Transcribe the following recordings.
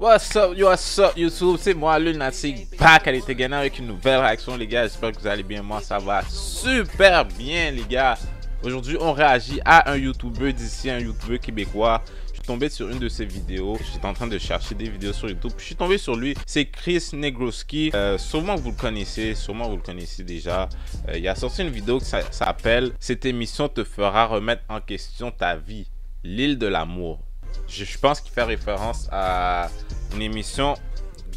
What's up YouTube, c'est moi Lunatic back à l'été gagnant avec une nouvelle réaction les gars. J'espère que vous allez bien, moi ça va super bien les gars. Aujourd'hui on réagit à un YouTuber d'ici, un YouTuber québécois. Je suis tombé sur une de ses vidéos, j'étais en train de chercher des vidéos sur YouTube, puis je suis tombé sur lui, c'est Chris Negroski. Sûrement que vous le connaissez déjà. Il a sorti une vidéo qui s'appelle « Cette émission te fera remettre en question ta vie, l'île de l'amour ». Je pense qu'il fait référence à une émission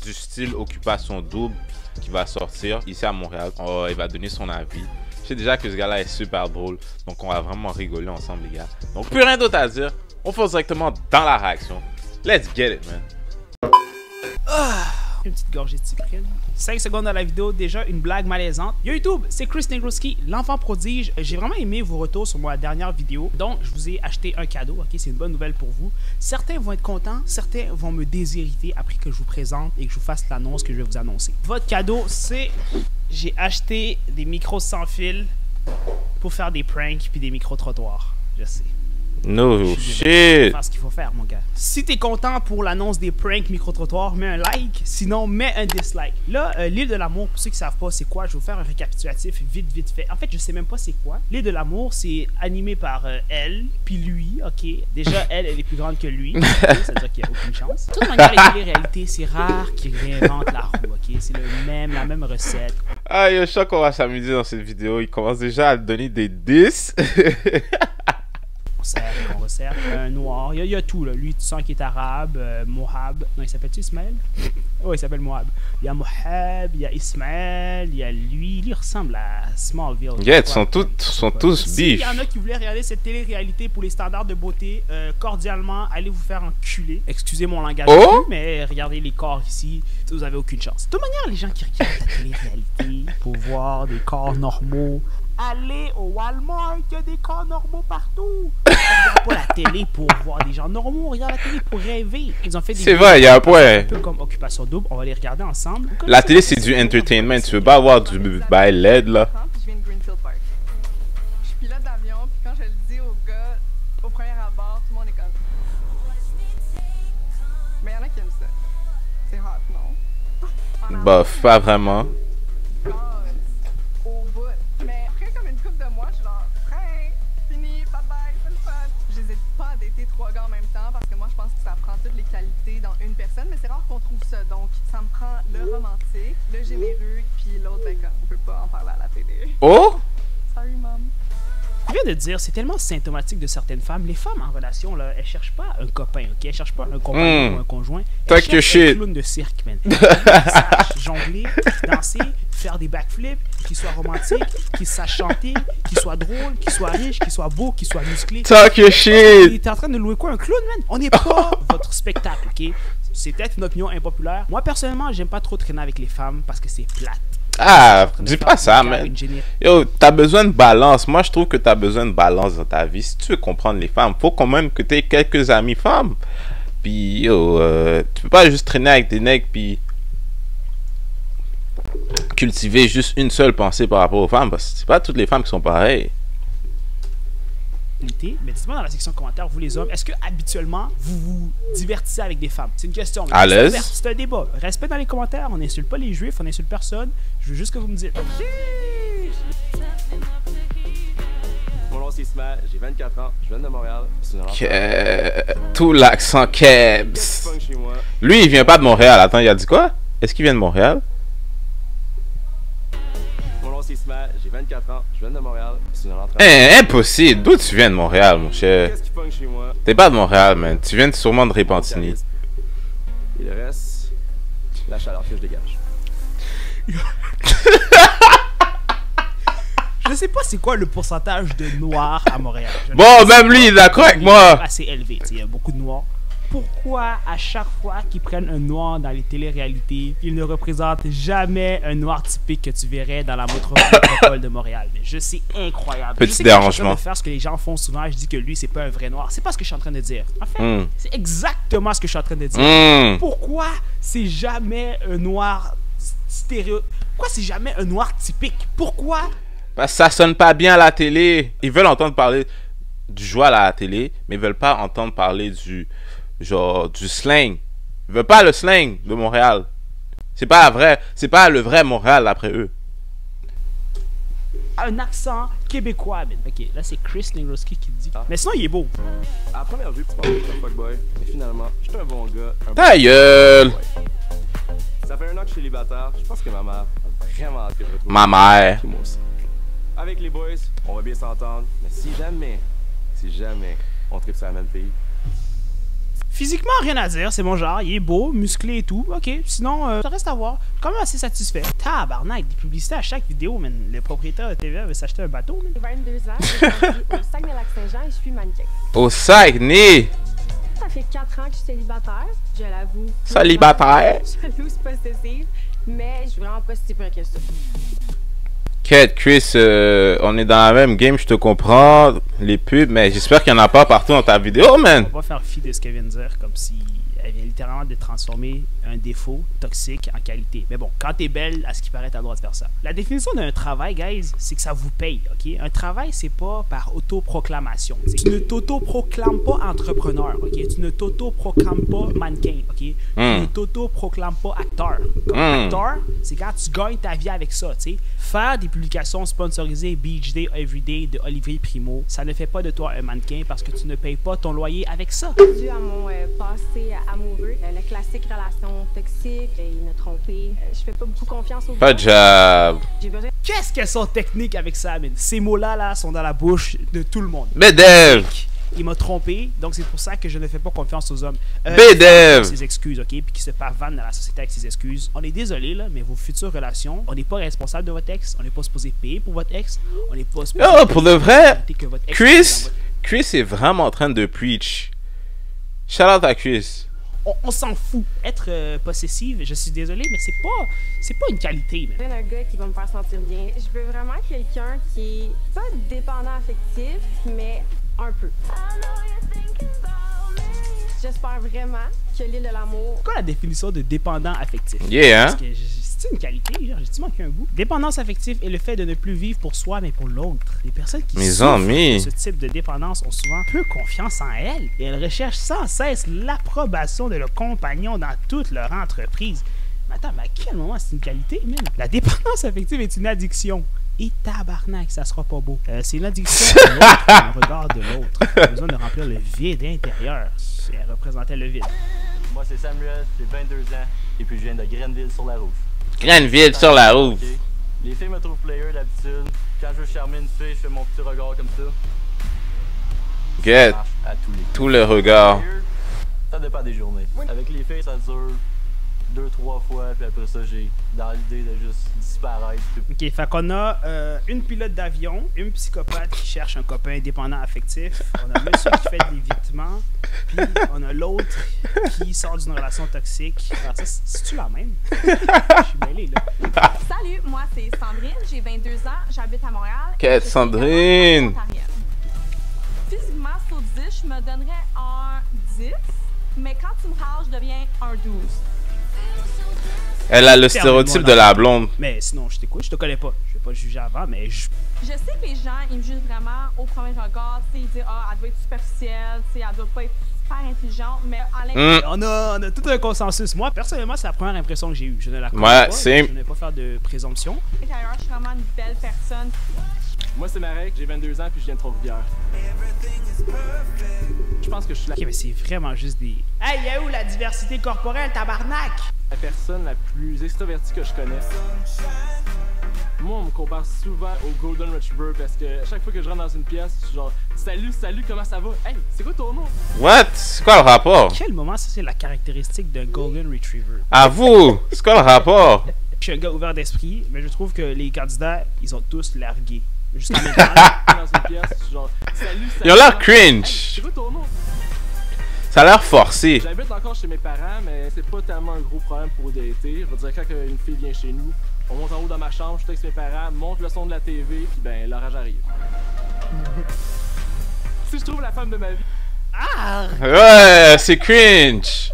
du style Occupation Double qui va sortir ici à Montréal. Il va donner son avis. Je sais déjà que ce gars-là est super drôle, donc on va vraiment rigoler ensemble, les gars. Donc, plus rien d'autre à dire. On fonce directement dans la réaction. Let's get it, man. Une petite gorgée de cyprine. 5 secondes dans la vidéo, déjà une blague malaisante. Yo YouTube, c'est Chris Negroski, l'enfant prodige. J'ai vraiment aimé vos retours sur ma dernière vidéo. Donc, je vous ai acheté un cadeau, ok? C'est une bonne nouvelle pour vous. Certains vont être contents, certains vont me déshériter après que je vous présente et que je vous fasse l'annonce que je vais vous annoncer. Votre cadeau, c'est... J'ai acheté des micros sans fil pour faire des pranks puis des micro-trottoirs. Je sais. No shit. C'est ce qu'il faut faire, mon gars. Si t'es content pour l'annonce des pranks micro-trottoirs, mets un like. Sinon, mets un dislike. Là, l'île de l'amour, pour ceux qui savent pas c'est quoi, je vais vous faire un récapitulatif vite fait. En fait, je sais même pas c'est quoi. L'île de l'amour, c'est animé par elle, puis lui, ok. Déjà, elle est plus grande que lui. Okay? C'est-à-dire qu'il n'y a aucune chance. De toute manière, les télé-réalités, c'est rare qu'ils réinventent la roue, ok. C'est la même recette. Ah, je sens qu'on va s'amuser dans cette vidéo. Il commence déjà à donner des 10. On resserre, un noir, il y a tout là. Lui tu sens qu'il est arabe, Mohab, non il s'appelle-tu Ismaël? Oui il s'appelle Mohab. Il y a Mohab, il y a Ismaël, il y a lui ressemble à Smallville. Yeah, ils sont tous bifs. Il y en a qui voulaient regarder cette télé-réalité pour les standards de beauté, cordialement, allez vous faire enculer. Excusez mon langage, mais regardez les corps ici, vous avez aucune chance. De toute manière, les gens qui regardent la télé-réalité pour voir des corps normaux, allez au Walmart, il y a des corps normaux partout. On regarde pas la télé pour voir des gens normaux, on regarde la télé pour rêver. Ils ont fait des... C'est vrai, il y a un point. Un peu comme Occupation Double, on va les regarder ensemble. La télé, c'est du entertainment. Tu veux pas avoir du bail LED, là. Je viens de Greenfield Park. Je suis pilote d'avion, puis quand je le dis aux gars, au premier abord, tout le monde est comme... Mais il y en a qui aiment ça. C'est hot, non? Bof, pas vraiment. Au bout. Mais après, comme une couple de mois, je suis genre, train, fini, bye bye, c'est le fun. J'hésite pas à dater 3 gars en même temps parce que moi, je pense que ça prend toutes les qualités dans une personne, mais c'est rare qu'on trouve ça. Donc, ça me prend le romantique, le généreux, puis l'autre, ben, comme, on peut pas en parler à la télé. Oh! Sorry, mom. Je viens de dire, c'est tellement symptomatique de certaines femmes. Les femmes en relation, là, elles cherchent pas un copain, ok? Elles cherchent pas un compagnon ou un conjoint. Elles cherchent un clown de cirque, man. Qui sache jongler, danser, faire des backflips, qui soit romantique, qui sache chanter, qui soit drôle, qui soit riche, qui soit beau, qui soit musclé. Talk your shit! T'es en train de louer quoi, un clown, man? On n'est pas votre spectacle, ok? C'est peut-être une opinion impopulaire. Moi, personnellement, j'aime pas trop traîner avec les femmes parce que c'est plate. Ah, dis pas ça, man. Yo, t'as besoin de balance. Moi, je trouve que t'as besoin de balance dans ta vie. Si tu veux comprendre les femmes, faut quand même que t'aies quelques amis femmes. Puis, yo, tu peux pas juste traîner avec des nègres puis cultiver juste une seule pensée par rapport aux femmes. Parce que c'est pas toutes les femmes qui sont pareilles. Mais dites-moi dans la section commentaires, vous les hommes, est-ce que habituellement vous vous divertissez avec des femmes? C'est une question. À l'aise. C'est un débat. Respect dans les commentaires. On n'insulte pas les juifs, on n'insulte personne. Je veux juste que vous me dites. Mon nom c'est Ismaël, j'ai 24 ans, je viens de Montréal. Tout l'accent Kebs. Lui, il vient pas de Montréal. Attends, il a dit quoi? Est-ce qu'il vient de Montréal? Mon nom c'est Ismaël, j'ai 24 ans, je viens de Montréal. Impossible. D'où tu viens de Montréal, mon cher? Qu'est-ce qui pogne chez moi? T'es pas de Montréal, man. Tu viens sûrement de Repentigny. Et le reste, la chaleur que je dégage. Je sais pas c'est quoi le pourcentage de noirs à Montréal. Bon, même lui, il est d'accord avec moi. Assez élevé, il y a beaucoup de noirs. Pourquoi à chaque fois qu'ils prennent un noir dans les télé-réalités, ils ne représentent jamais un noir typique que tu verrais dans la métropole de Montréal? Mais c'est incroyable. Petit dérangement. Je suis en train de faire ce que les gens font souvent. Je dis que lui, c'est pas un vrai noir. C'est pas ce que je suis en train de dire. En fait, c'est exactement ce que je suis en train de dire. Pourquoi c'est jamais un noir stéréo... Pourquoi c'est jamais un noir typique? Pourquoi? Parce que ça sonne pas bien à la télé. Ils veulent entendre parler du joie à la télé, mais ils veulent pas entendre parler du genre du slang. Ils veulent pas le slang de Montréal. C'est pas le vrai Montréal après eux. Un accent québécois, man. Ok, là c'est Chris Negroski qui le dit. Mais sinon, il est beau. À la première vue, tu penses que je suis un fuckboy, mais finalement, je suis un bon gars. Ta gueule! Ça fait 1 an que je suis célibataire. Je pense que ma mère a vraiment hâte que je retrouve. Ma mère. Puis moi aussi. Avec les boys, on va bien s'entendre. Mais si jamais, on tripe sur la même fille. Physiquement, rien à dire, c'est mon genre, il est beau, musclé et tout. Ok, sinon, ça reste à voir. Je suis quand même assez satisfait. Tabarnak, des publicités à chaque vidéo, man. Le propriétaire de TVA veut s'acheter un bateau, man. J'ai 22 ans, j'ai grandi au Saguenay-Lac-Saint-Jean et je suis mannequin. Au Saguenay! Ça fait 4 ans que je suis célibataire, je l'avoue. Célibataire? Jalouse, possessive, mais je suis vraiment pas si pire que ça. Quête, Chris, on est dans la même game, je te comprends, les pubs, mais j'espère qu'il n'y en a pas partout dans ta vidéo, man. On va faire fi de ce qu'elle vient de dire, comme si elle vient littéralement de transformer un défaut toxique en qualité. Mais bon, quand t'es belle, à ce qui paraît, t'as le droit de faire ça. La définition d'un travail, guys, c'est que ça vous paye, ok? Un travail, c'est pas par autoproclamation. Tu ne t'autoproclames pas entrepreneur, ok? Tu ne t'autoproclames pas mannequin, ok? Tu ne t'autoproclames pas acteur. Comme acteur, c'est quand tu gagnes ta vie avec ça, tu sais. Faire des publications sponsorisées Beach Day Everyday de Olivier Primo, ça ne fait pas de toi un mannequin parce que tu ne payes pas ton loyer avec ça. Dû à mon passé amoureux, la classique relation toxique, il m'a trompé, je fais pas beaucoup confiance aux Pas de job. J'ai besoin Qu'est-ce qu'elles sont techniques avec ça, man? Ces mots-là, là, sont dans la bouche de tout le monde. BDEV! Il m'a trompé, donc c'est pour ça que je ne fais pas confiance aux hommes. BDEV! Ses excuses, ok? Puis qui se pavanent dans la société avec ses excuses. On est désolé, là, mais vos futures relations, on n'est pas responsable de votre ex, on n'est pas supposé payer pour votre ex, on n'est pas supposé. Oh, pour de vrai, que votre ex Chris est vraiment en train de preach. Shout out à Chris. on s'en fout. Être possessive, je suis désolé, mais c'est pas une qualité. d'un gars qui va me faire sentir bien. Je veux vraiment quelqu'un qui est pas dépendant affectif, mais un peu. J'espère vraiment que l'île de l'amour... C'est quoi la définition de dépendant affectif? Yeah, hein? C'est une qualité, genre, j'ai-tu manqué un bout? Dépendance affective est le fait de ne plus vivre pour soi, mais pour l'autre. Les personnes qui souffrent de ce type de dépendance ont souvent peu confiance en elles et elles recherchent sans cesse l'approbation de leurs compagnons dans toute leur entreprise. Mais attends, mais à quel moment c'est une qualité, man? La dépendance affective est une addiction. Et tabarnak, ça sera pas beau. C'est une addiction de l'autre, le regard de l'autre. Elle a besoin de remplir le vide intérieur. Elle représentait le vide. Moi, c'est Samuel, j'ai 22 ans, et puis je viens de Grenville-sur-la-Rouge. Grenville-sur-la-Rouge. Okay. Les filles me trouvent player d'habitude. Quand je veux charmer une fille, je fais mon petit regard comme ça. Get. Tout le regard. Ça dépend des journées. Avec les filles, ça dure 2-3 fois, puis après ça, j'ai dans l'idée de juste disparaître. Ok, fait qu'on a une pilote d'avion, une psychopathe qui cherche un copain indépendant affectif, on a un monsieur qui fait de l'évitement, puis on a l'autre qui sort d'une relation toxique. Alors ça, c'est-tu la même? Je suis mêlé, là. Salut, moi c'est Sandrine, j'ai 22 ans, j'habite à Montréal. Quête Sandrine! Physiquement, sur 10, je me donnerais un 10, mais quand tu me râles, je deviens un 12. Elle a le stéréotype de la blonde. Mais sinon, je t'écoute, je te connais pas. Je vais pas juger avant, mais je... Je sais que les gens, ils me jugent vraiment au premier regard. Ils disent, ah, elle doit être superficielle, elle doit pas être super intelligente, mais à l'intérieur... On a tout un consensus. Moi, personnellement, c'est la première impression que j'ai eue. Je ne la connais pas. Je ne vais pas faire de présomption. Je suis vraiment une belle personne. Moi, c'est Marek, j'ai 22 ans, puis je viens de Trois-Rivières. Je pense que je suis Ok, mais c'est vraiment juste des... Hey, y'a où la diversité corporelle, tabarnak? la personne la plus extravertie que je connais. Moi, on me compare souvent au Golden Retriever parce que chaque fois que je rentre dans une pièce, je suis genre « Salut, comment ça va? Hey, c'est quoi ton nom? » What? C'est quoi le rapport? À quel moment ça, c'est la caractéristique d'un Golden Retriever? À vous! C'est quoi le rapport? Je suis un gars ouvert d'esprit, mais je trouve que les candidats, ils ont tous l'air gays. Jusqu'en même temps. Dans une pièce, je suis genre « Salut, Ils ont l'air hey, cringe! c'est quoi ton nom? » Ça a l'air forcé. J'habite encore chez mes parents, mais c'est pas tellement un gros problème pour dater. Je veux dire, quand une fille vient chez nous, on monte en haut dans ma chambre, je texte mes parents, monte le son de la TV, puis ben, l'orage arrive. Si je trouve la femme de ma vie. Ah! Ouais, c'est cringe.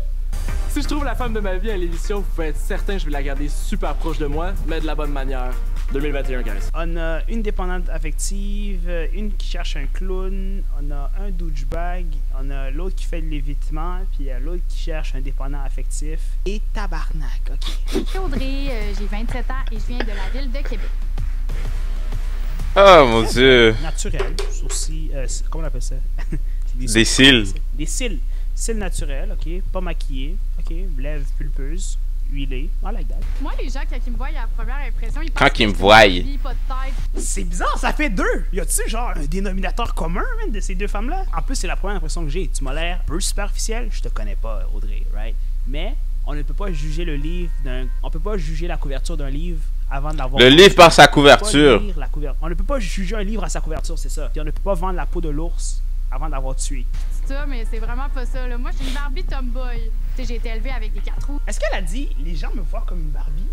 Si je trouve la femme de ma vie à l'émission, vous pouvez être certain que je vais la garder super proche de moi, mais de la bonne manière. 2021, guys. On a une dépendante affective, une qui cherche un clown, on a un douchebag, on a l'autre qui fait de l'évitement, puis l'autre qui cherche un dépendant affectif. Et tabarnak, ok. Je suis Audrey, j'ai 27 ans et je viens de la ville de Québec. Oh mon dieu. Naturel, sourcils, comment on appelle ça? Des cils. Des cils. Cils naturels, ok. Pas maquillés, ok. Lèvres pulpeuses, huilées. I like that. Moi, les gens, quand ils me voient à la première impression, ils pensent Quand que ils me j'ai voient. pas de vie, pas de tête. C'est bizarre, ça fait deux. Y a-tu genre un dénominateur commun, man, de ces deux femmes-là? En plus, c'est la première impression que j'ai. Tu m'as l'air un peu superficiel. Je te connais pas, Audrey, right? Mais on ne peut pas juger le livre d'un. On peut pas juger la couverture d'un livre avant de l'avoir. Le vendu. livre par sa On peut pas couverture. lire la on ne peut pas juger un livre à sa couverture, c'est ça. Puis on ne peut pas vendre la peau de l'ours avant d'avoir tué. C'est ça, mais c'est vraiment pas ça, là. Moi, je suis une Barbie tomboy. Tu sais, j'ai été élevée avec des 4 roues. Est-ce qu'elle a dit les gens me voient comme une Barbie?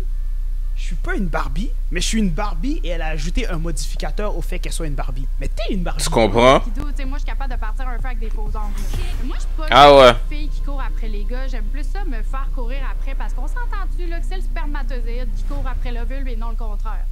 Je suis pas une Barbie, mais je suis une Barbie et elle a ajouté un modificateur au fait qu'elle soit une Barbie. Mais t'es une Barbie. Tu comprends? Puis, tu sais, moi, je suis capable de partir un feu avec des faux ongles. Moi, je suis pas Ah ouais. une fille qui court après les gars. J'aime plus ça, me faire courir après, parce qu'on s'entend-tu, là, que c'est le spermatozoïde qui court après l'ovule et non le contraire.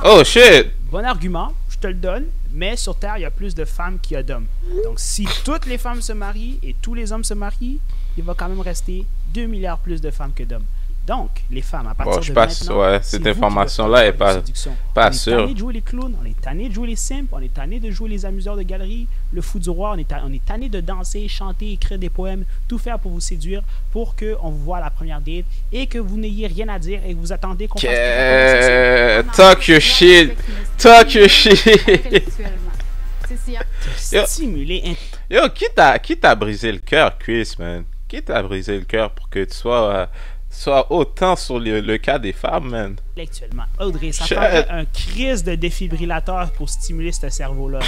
Oh shit. Bon argument, je te le donne, mais sur Terre, il y a plus de femmes qu'il y a d'hommes. Donc si toutes les femmes se marient et tous les hommes se marient, il va quand même rester 2 milliards plus de femmes que d'hommes. Donc, les femmes, à partir Bon, je de passe, maintenant, ouais, c'est cette vous qui information-là devez est faire pas- des séductions. pas On est sûre. tanné de jouer les clowns, on est tanné de jouer les simps, on est tanné de jouer les amuseurs de galerie, le fou du roi, on est tanné de danser, chanter, écrire des poèmes, tout faire pour vous séduire, pour qu'on vous voit à la première date et que vous n'ayez rien à dire et que vous attendez qu'on fasse... Talk your shit. Talk your shit. Intellectuellement. C'est Stimuler Yo, qui t'a brisé le cœur, Chris, man? Qui t'a brisé le cœur pour que tu sois autant sur le cas des femmes, man? intellectuellement. Audrey, ça Shit. prendrait un crise de défibrillateur pour stimuler ce cerveau-là.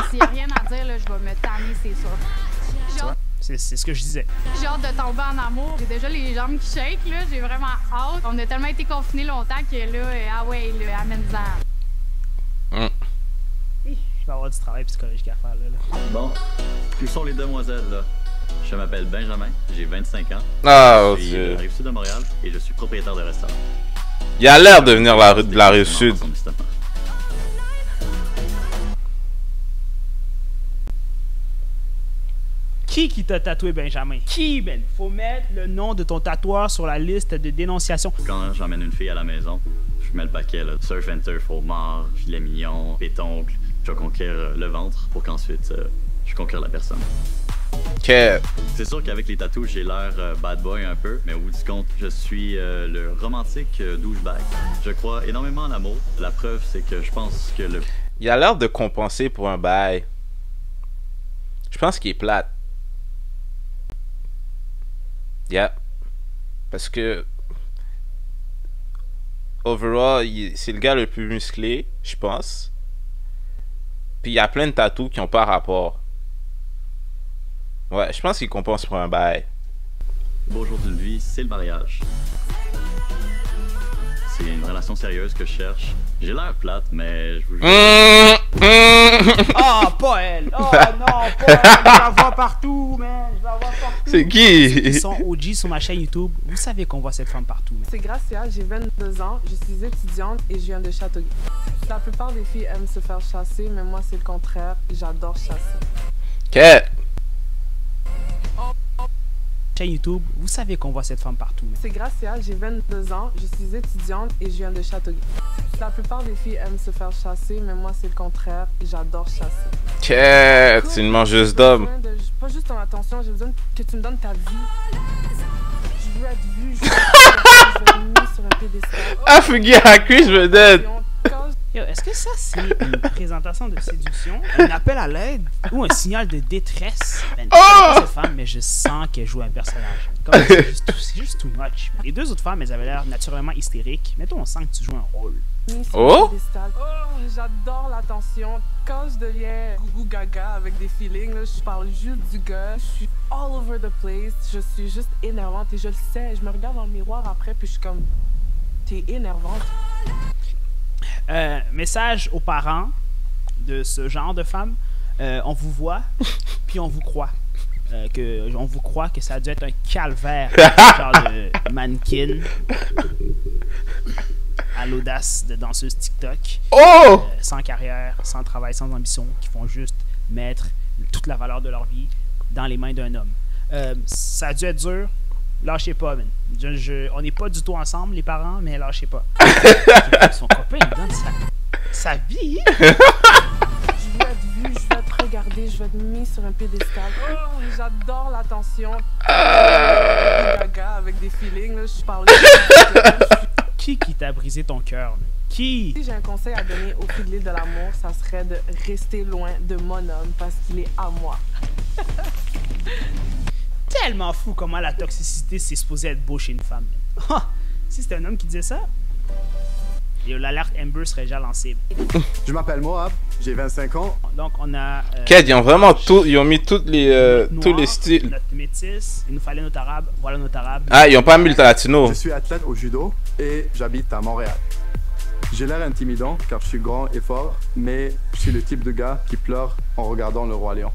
S'il n'y a rien à dire, là, je vais me tanner, c'est sûr. J'ai hâte- C'est ce que je disais. J'ai hâte de tomber en amour. J'ai déjà les jambes qui shake, là. J'ai vraiment hâte. On a tellement été confinés longtemps que là, ah ouais, là, amène-en. Je vais avoir du travail psychologique à faire là. Bon, qui sont les demoiselles, là? Je m'appelle Benjamin, j'ai 25 ans. Oh Je suis de dieu. la Rive-Sud de Montréal et je suis propriétaire de restaurant. Il a l'air de venir de la rive sud. Son estomac. Qui t'a tatoué, Benjamin? Qui, Ben? Faut mettre le nom de ton tatoueur sur la liste de dénonciation. Quand j'emmène une fille à la maison, je mets le paquet, là. Surf and turf, homard, filet mignon, pétoncle. Je vais conquérir le ventre pour qu'ensuite je conquière la personne. Que C'est sûr qu'avec les tatous, j'ai l'air bad boy un peu, mais au bout du compte, je suis le romantique douchebag. Je crois énormément en l'amour. La preuve, c'est que je pense que le il a l'air de compenser pour un bail. Je pense qu'il est plate. Yeah. Parce que overall, c'est le gars le plus musclé, je pense. Puis il y a plein de tatous qui ont pas rapport. Ouais, je pense qu'il compense pour un bail. beau jour d'une vie, c'est le mariage. C'est une relation sérieuse que je cherche. J'ai l'air plate, mais je vous jure. Oh, pas elle! Oh non, pas elle! Je la vois partout, man! Je la vois partout! C'est qui? Ils sont OG sur ma chaîne YouTube. Vous savez qu'on voit cette femme partout, man. C'est Gracia, j'ai 22 ans, je suis étudiante et je viens de Châteauguay. La plupart des filles aiment se faire chasser, mais moi c'est le contraire, j'adore chasser. Que? Chaîne YouTube, vous savez qu'on voit cette femme partout, man. C'est Gracia, j'ai 22 ans, je suis étudiante et je viens de Châteauguay. La plupart des filles aiment se faire chasser, mais moi c'est le contraire, j'adore chasser. Que? C'est une mangeuse d'hommes. Pas juste ton attention, j'ai besoin que tu me donnes ta vie. Je veux être vue, je veux être mise sur un pédestal. Ah, Fugi Chris vedette! Quand Yo, est-ce que ça, c'est une présentation de séduction, un appel à l'aide ou un signal de détresse? Ben, je connais pas cette femme, mais je sens qu'elle joue un personnage. Comme c'est juste too much. Les deux autres femmes, elles avaient l'air naturellement hystériques. Mais toi, on sent que tu joues un rôle. mise sur Oh! un pédestal. Oh, j'adore l'attention. Quand je deviens gougou gaga avec des feelings, là, je parle juste du gars. Je suis all over the place. Je suis juste énervante et je le sais. Je me regarde dans le miroir après puis je suis comme, t'es énervante. Message aux parents de ce genre de femmes. On vous voit, puis on vous croit. que on vous croit que ça a dû être un calvaire, genre de mannequin à l'audace de danseuse TikTok, sans carrière, sans travail, sans ambition, qui font juste mettre toute la valeur de leur vie dans les mains d'un homme. Ça a dû être dur. Lâchez pas, man. On n'est pas du tout ensemble, les parents, mais lâchez pas. Son copain, il donne sa vie. Je veux être vu, je veux être regardé, je veux être mis sur un piédestal. Oh, j'adore l'attention. Gaga avec des feelings, là, je parle. Qui t'a brisé ton cœur, man? Qui? Si j'ai un conseil à donner aux filles de l'île de l'amour, ça serait de rester loin de mon homme parce qu'il est à moi. Tellement fou comment la toxicité c'est supposé être beau chez une femme. Si c'était un homme qui disait ça, l'alerte Amber serait déjà lancée. Je m'appelle Moab, j'ai 25 ans. Donc on a... Ked, ils ont vraiment tout, ils ont mis toutes les, tous les styles. Notre métis, il nous fallait notre arabe, voilà notre arabe. Ah, ils ont pas mis le latino. Je suis athlète au judo et j'habite à Montréal. J'ai l'air intimidant car je suis grand et fort, mais je suis le type de gars qui pleure en regardant le Roi Lion.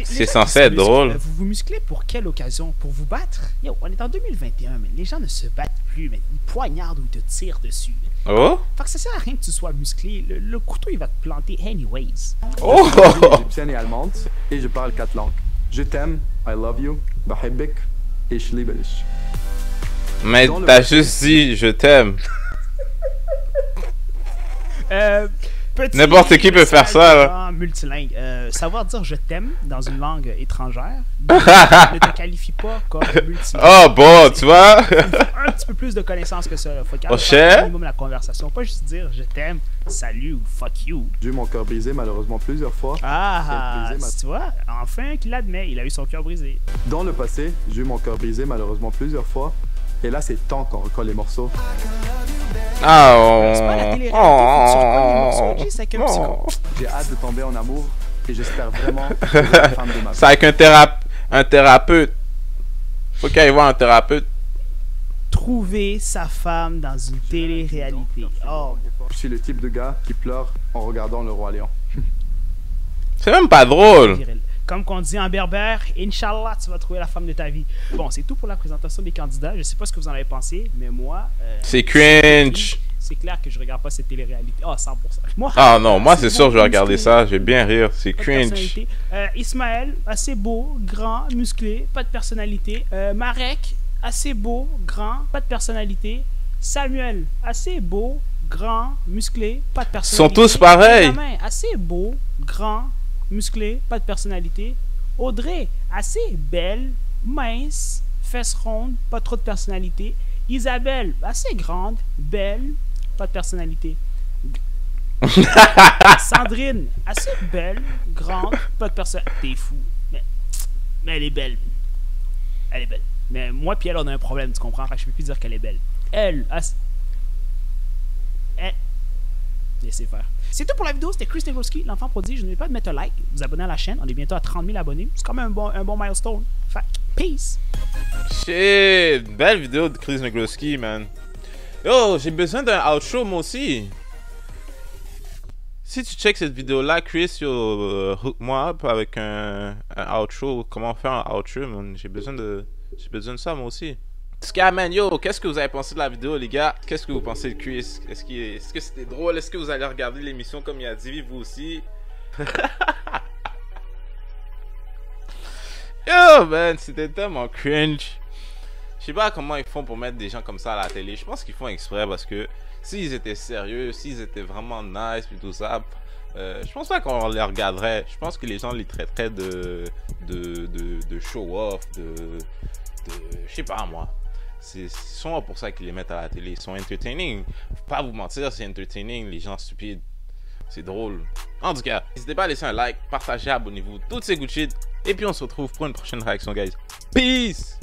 C'est censé être drôle. Vous vous musclez pour quelle occasion? Pour vous battre? Yo, on est en 2021, mais les gens ne se battent plus, mais ils poignardent ou ils te tirent dessus. Oh? Fait que ça sert à rien que tu sois musclé. Le couteau, il va te planter anyways. Je suis égyptienne et allemande et je parle 4 langues. Je t'aime, I love you, bahibbik et shlibelich. Mais t'as juste dit je t'aime. N'importe qui peut faire ça, là. Multilingue. Savoir dire je t'aime dans une langue étrangère ne te qualifie pas comme multilingue. Oh bon, tu vois. Il faut un petit peu plus de connaissances que ça. Il faut garder au minimum la conversation. Pas juste dire je t'aime, salut ou fuck you. J'ai eu mon cœur brisé malheureusement plusieurs fois. Tu vois, enfin qu'il admet, il a eu son cœur brisé. Dans le passé, j'ai eu mon cœur brisé malheureusement plusieurs fois. Et là, c'est temps qu'on recolle les morceaux. C'est pas la télé-réalité, faut que tu recolles les morceaux, ok? C'est avec un psycho. J'ai hâte de tomber en amour et j'espère vraiment trouver la femme de ma vie. C'est avec un thérapeute. Faut qu'il aille voir un thérapeute. Trouver sa femme dans une télé-réalité. Oh. Je suis le type de gars qui pleure en regardant le Roi Lion. C'est même pas drôle. Comme qu'on dit en berbère, Inch'Allah, tu vas trouver la femme de ta vie. Bon, c'est tout pour la présentation des candidats. Je sais pas ce que vous en avez pensé, mais moi... c'est cringe. C'est clair que je regarde pas cette télé-réalité. Ah, 100%. Moi, non, moi c'est sûr que je vais regarder ça. Je vais bien rire. C'est cringe. Ismaël, assez beau, grand, musclé, pas de personnalité. Marek, assez beau, grand, pas de personnalité. Samuel, assez beau, grand, musclé, pas de personnalité. Ils sont tous pareils. Benjamin, assez beau, grand, musclé, pas de personnalité. Audrey, assez belle, mince, fesses rondes, pas trop de personnalité. Isabelle, assez grande, belle, pas de personnalité. Sandrine, assez belle, grande, pas de personnalité. T'es fou. Mais elle est belle. Elle est belle. Mais moi puis elle, on a un problème, tu comprends? Fait que je peux plus dire qu'elle est belle. Elle. Laissez faire. C'est tout pour la vidéo, c'était Chris Negroski, l'enfant prodige. N'oubliez pas de mettre un like, vous abonner à la chaîne. On est bientôt à 30 000 abonnés. C'est quand même un bon milestone. Fait peace. Shit, belle vidéo de Chris Negroski, man. Yo, j'ai besoin d'un outro moi aussi. Si tu check cette vidéo là, Chris, hook moi up avec un outro. Comment faire un outro, man? J'ai besoin de ça moi aussi. Man, yo, qu'est-ce que vous avez pensé de la vidéo, les gars? Qu'est-ce que vous pensez de Chris? Est-ce que c'était drôle? Est-ce que vous allez regarder l'émission comme il a dit, vous aussi? Yo, man, c'était tellement cringe. Je sais pas comment ils font pour mettre des gens comme ça à la télé. Je pense qu'ils font exprès parce que s'ils étaient sérieux, s'ils étaient vraiment nice et tout ça, je pense pas qu'on les regarderait. Je pense que les gens les traiteraient de show-off, je sais pas moi. C'est souvent pour ça qu'ils les mettent à la télé. Ils sont entertaining. Faut pas vous mentir, c'est entertaining. Les gens stupides. C'est drôle. En tout cas, n'hésitez pas à laisser un like, partager, abonnez-vous. Toutes ces good shit. Et puis on se retrouve pour une prochaine réaction, guys. Peace!